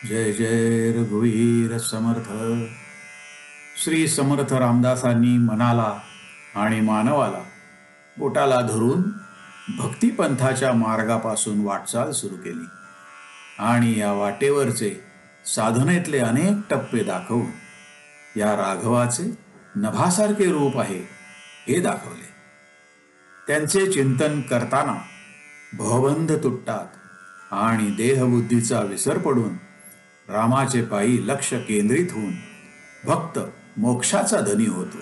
जय जय रघुवीर समर्थ. श्री समर्थ रामदासांनी मनाला आणि मानवाला बोटाला धरून भक्तिपंथाच्या मार्गापासून वाटचाल सुरू केली आणि या वाटेवरचे साधनेतले अनेक टप्पे दाखवून या राघवाचे नभासारखे रूप आहे हे दाखवले. त्यांचे चिंतन करताना भवबंध तुटतात आणि देहबुद्धीचा विसर पडून रामाचे पायी लक्ष केंद्रित होऊन भक्त मोक्षाचा धनी होतो.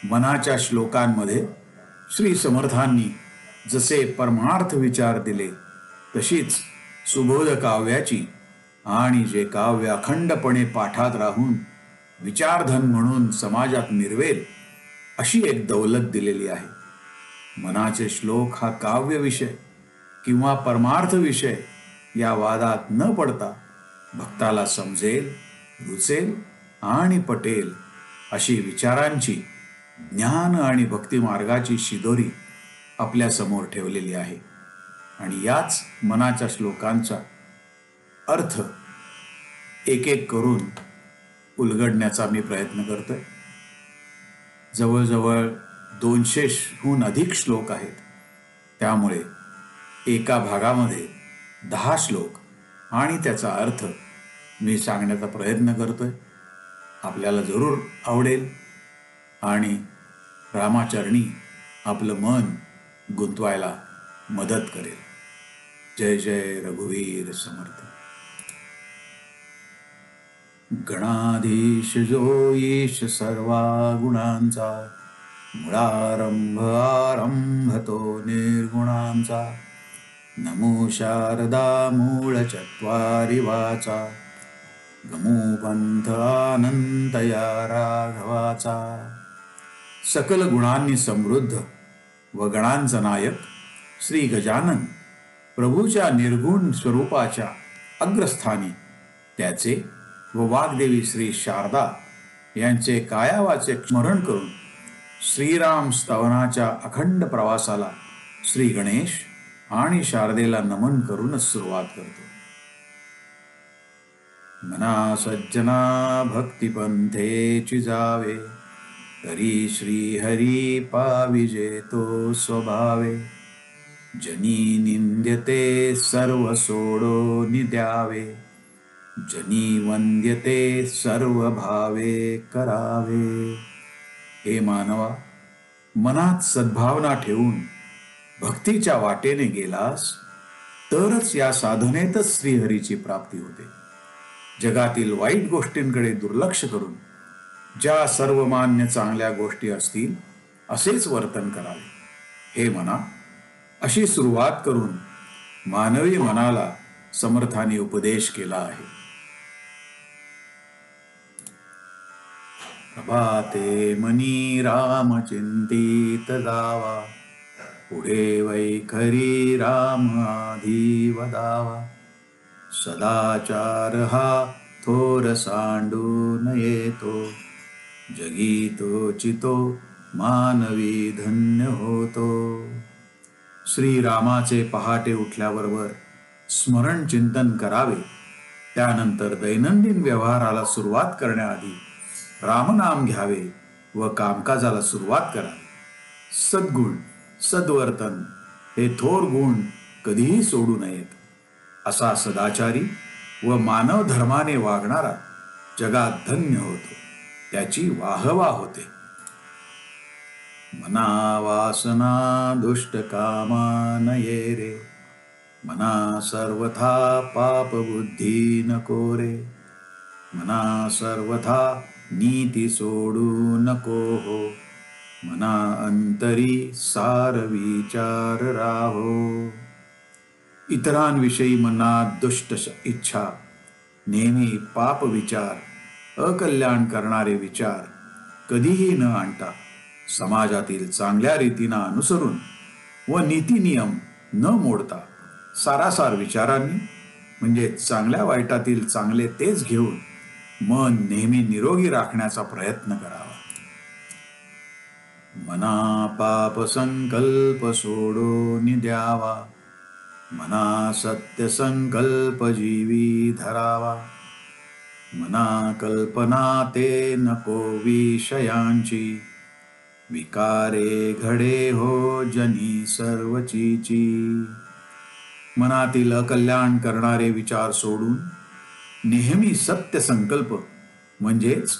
मनाच्या श्लोकांमध्ये श्री समर्थांनी जसे परमार्थ विचार दिले तशीच सुबोध काव्याची आणि जे काव्य अखंडपणे पाठात राहून विचारधन म्हणून समाजात मिरवेल अशी एक दौलत दिलेली आहे. मनाचे श्लोक हा काव्य विषय किंवा परमार्थ विषय या वादात न पडता भक्ताला समजेल, रुचेल आणि पटेल अशी विचारांची ज्ञान आणि भक्ती मार्गाची शिदोरी आपल्या समोर ठेवलेली आहे. आणि याच मनाच्या श्लोकांचा अर्थ एक एक करून उलगडण्याचा मी प्रयत्न करतोय. जवळजवळ 200हून अधिक श्लोक आहेत. त्यामुळे एका भागामध्ये 10 श्लोक आणि त्याचा अर्थ मी सांगण्याचा प्रयत्न करतोय. आपल्याला जरूर आवडेल आणि रामाचरणी आपलं मन गुंतवायला मदत करेल. जय जय रघुवीर समर्थ. गणाधीश जो ईश सर्वा गुणांचा, मुळारंभ आरंभ तो निर्गुणांचा. नमो शारदा मूळ चत्वारी वाचा, गमो पंथ आनंद या राघवाचा. सकल गुणांनी समृद्ध व गणांचा नायक श्री गजानन प्रभूच्या निर्गुण स्वरूपाच्या अग्रस्थानी त्याचे व वाग्देवी श्री शारदा यांचे कायावाचे स्मरण करून श्रीराम स्तवनाच्या अखंड प्रवासाला श्री गणेश आणि शारदेला नमन करूनच सुरुवात करतो. मना सज्जना भक्तिपंथेची जावे, तरी श्री हरी पाविजे तो स्वभावे. जनी निंद्यते सर्व सोडो निद्यावे, जनी वंद्यते सर्व भावे करावे. हे मानवा, मनात सद्भावना ठेवून भक्तीच्या वाटेने गेलास तरच या साधनेतच श्रीहरीची प्राप्ती होते. जगातील वाईट गोष्टींकडे दुर्लक्ष करून ज्या सर्वमान्य चांगल्या गोष्टी असतील असेच वर्तन करावे. हे मना, अशी सुरुवात करून मानवी मनाला समर्थांनी उपदेश केला आहे. प्रभाते मनी राम चिंतित जावा, पुढे वैखरी राम आधी वदावा. सदाचार हा थोर सांडून येतो, जगी तो चितो मानवी धन्य होतो. श्रीरामाचे पहाटे उठल्याबरोबर स्मरण चिंतन करावे. त्यानंतर दैनंदिन व्यवहाराला सुरुवात करण्याआधी रामनाम घ्यावे व कामकाजाला सुरुवात करावी. सद्गुण, सद्वर्तन हे थोर गुण कधीही सोडू नयेत. असा सदाचारी व मानव धर्माने वागणारा जगात धन्य होतो, त्याची वाहवा होते. मना वासना दुष्ट कामा नये रे, मना सर्वथा पाप बुद्धी नको रे. मना सर्वथा नीती सोडू नको हो, मना अंतरी सार विचार राहो. इतरांविषयी मनात दुष्ट इच्छा, नेहमी पाप विचार, अकल्याण करणारे विचार कधीही न आणता समाजातील चांगल्या रीतींना अनुसरून व नीती नियम न मोडता सारासार विचारांनी म्हणजे चांगल्या वाईटातील चांगले तेच घेऊन मन नेहमी निरोगी राखण्याचा प्रयत्न करावा. मना पाप संकल्प सोडो निद्यावा, मना सत्य संकल्प जीवी धरावा, मना कल्पना ते नको विषयांची, विकारे घडे हो जनी सर्वचीची. मनातील अकल्याण करणारे विचार सोडून नेहमी सत्य संकल्प म्हणजेच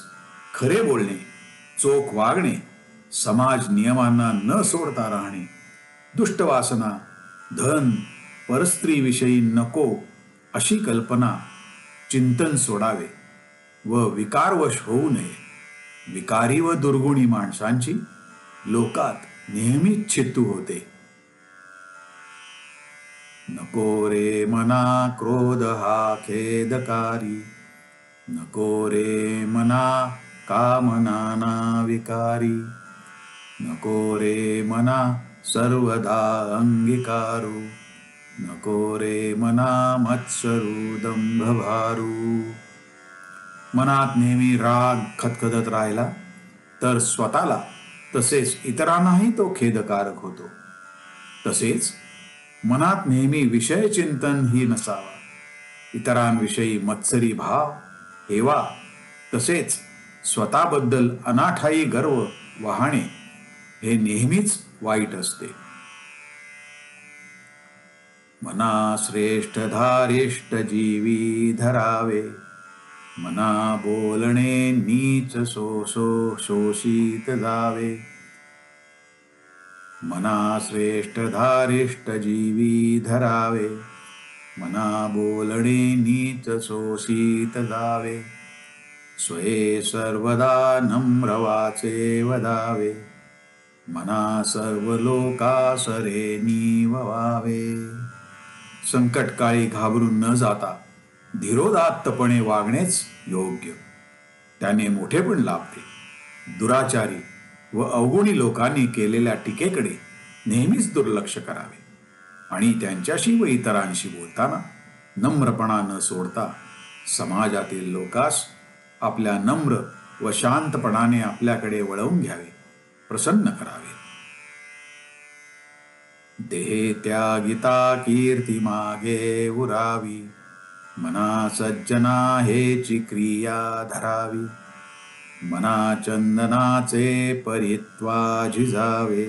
खरे बोलणे, चोख वागणे, समाज नियमांना न सोडता राहणे, दुष्ट वासना, धन, परस्त्रीविषयी नको अशी कल्पना, चिंतन सोडावे व विकारवश होऊ नये. विकारी व दुर्गुणी माणसांची लोकात नेहमीच चित्तू होते. नको रे मना क्रोध हा खेदकारी, नको रे मना कामना विकारी, नको रे मना सर्वदा अंगीकारू, नको रे मना मत्सरू दंभ भारू. मनात नेहमी राग खदखदत राहिला तर स्वतःला तसेच इतरांनाही तो खेदकारक होतो. तसेच मनात नेहमी विषय चिंतन ही नसावा. इतरांविषयी मत्सरी भाव, हेवा तसेच स्वतःबद्दल अनाठायी गर्व वाहणे हे नेहमीच वाईट असते. मना श्रेष्ठ धारिष्ठ जीवी धरावे, मना बोलणे नीच शोषित जावे, मना श्रेष्ठ धारिष्ठ जीवी धरावे, मना बोलणे नीच शोषित जावे, स्वये सर्वदा नम्र वाचे वदावे, मना सर्व लोकासरे नीववावे. संकटकाळी घाबरून न जाता धीरोदात्तपणे वागणेच योग्य. त्याने मोठेपण लाभते. दुराचारी व अवगुणी लोकांनी केलेल्या टीकेकडे नेहमीच दुर्लक्ष करावे आणि त्यांच्याशी व इतरांशी बोलताना नम्रपणा न सोडता समाजातील लोकास आपल्या नम्र व शांतपणाने आपल्याकडे वळवून घ्यावे, प्रसन्न करावे. देहे त्यागिता कीर्ती मागे उरावी, मना सज्जना हेची क्रिया धरावी, मना चंदनाचे परित्वा झिजावे,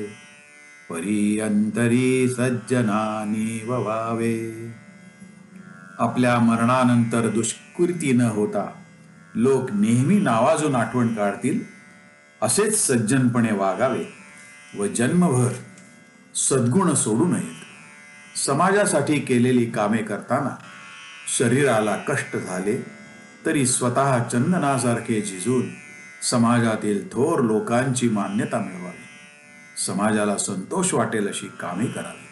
परी अंतरी सज्जनानी ववावे. आपल्या मरणानंतर दुष्कृती न होता लोक नेहमी नावाजून आठवण काढतील असेच सज्जनपणे वागावे व जन्मभर सद्गुण सोडू नयेत. समाजासाठी केलेली कामे करताना शरीराला कष्ट झाले तरी स्वतः चंदनासारखे झिजून समाजातील थोर लोकांची मान्यता मिळवावी, समाजाला संतोष वाटेल अशी कामे करावीत.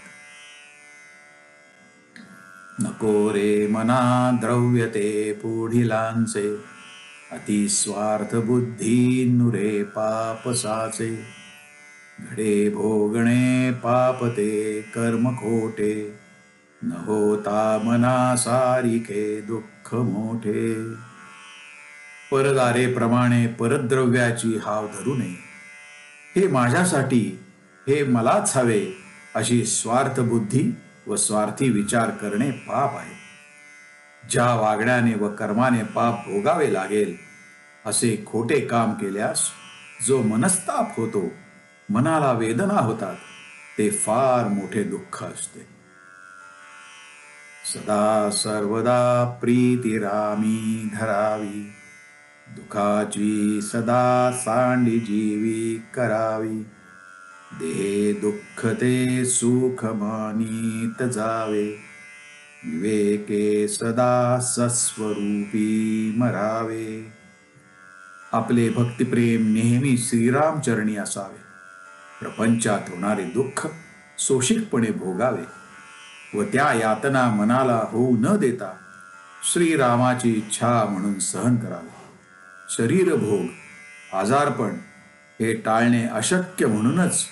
नको रे मना द्रव्य ते पुढिलांचे, अति स्वार्थ बुद्धी नुरे पाप साचे, घडे भोगणे पाप ते कर्म खोटे, न होता मना सारिखे दुःख मोठे. परदारेप्रमाणे परद्रव्याची हाव धरू नये. हे माझ्यासाठी, हे मलाच हवे अशी स्वार्थ बुद्धी व स्वार्थी विचार करणे पाप आहे. ज्या वागण्याने व कर्माने पाप भोगावे लागेल असे खोटे काम केल्यास जो मनस्ताप होतो, मनाला वेदना होतात, ते फार मोठे दुःख असते. सदा सर्वदा प्रीती रामी धरावी, दुखाची सदा सांडी जीवी करावी, देहे दुःख ते सुख मानीत जावे, विवेके सदा सस्वरूपी मरावे. आपले भक्तिप्रेम नेहमी श्रीरामचरणी असावे. प्रपंचात होणारे दुःख सोशिकपणे भोगावे व त्या यातना मनाला होऊ न देता श्रीरामाची इच्छा म्हणून सहन करावे. शरीर भोग, आजारपण हे टाळणे अशक्य म्हणूनच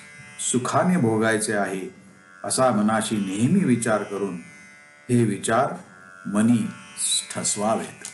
सुखाने भोगायचे आहे असा मनाशी नेहमी विचार करून हे विचार मनी ठसवावेत.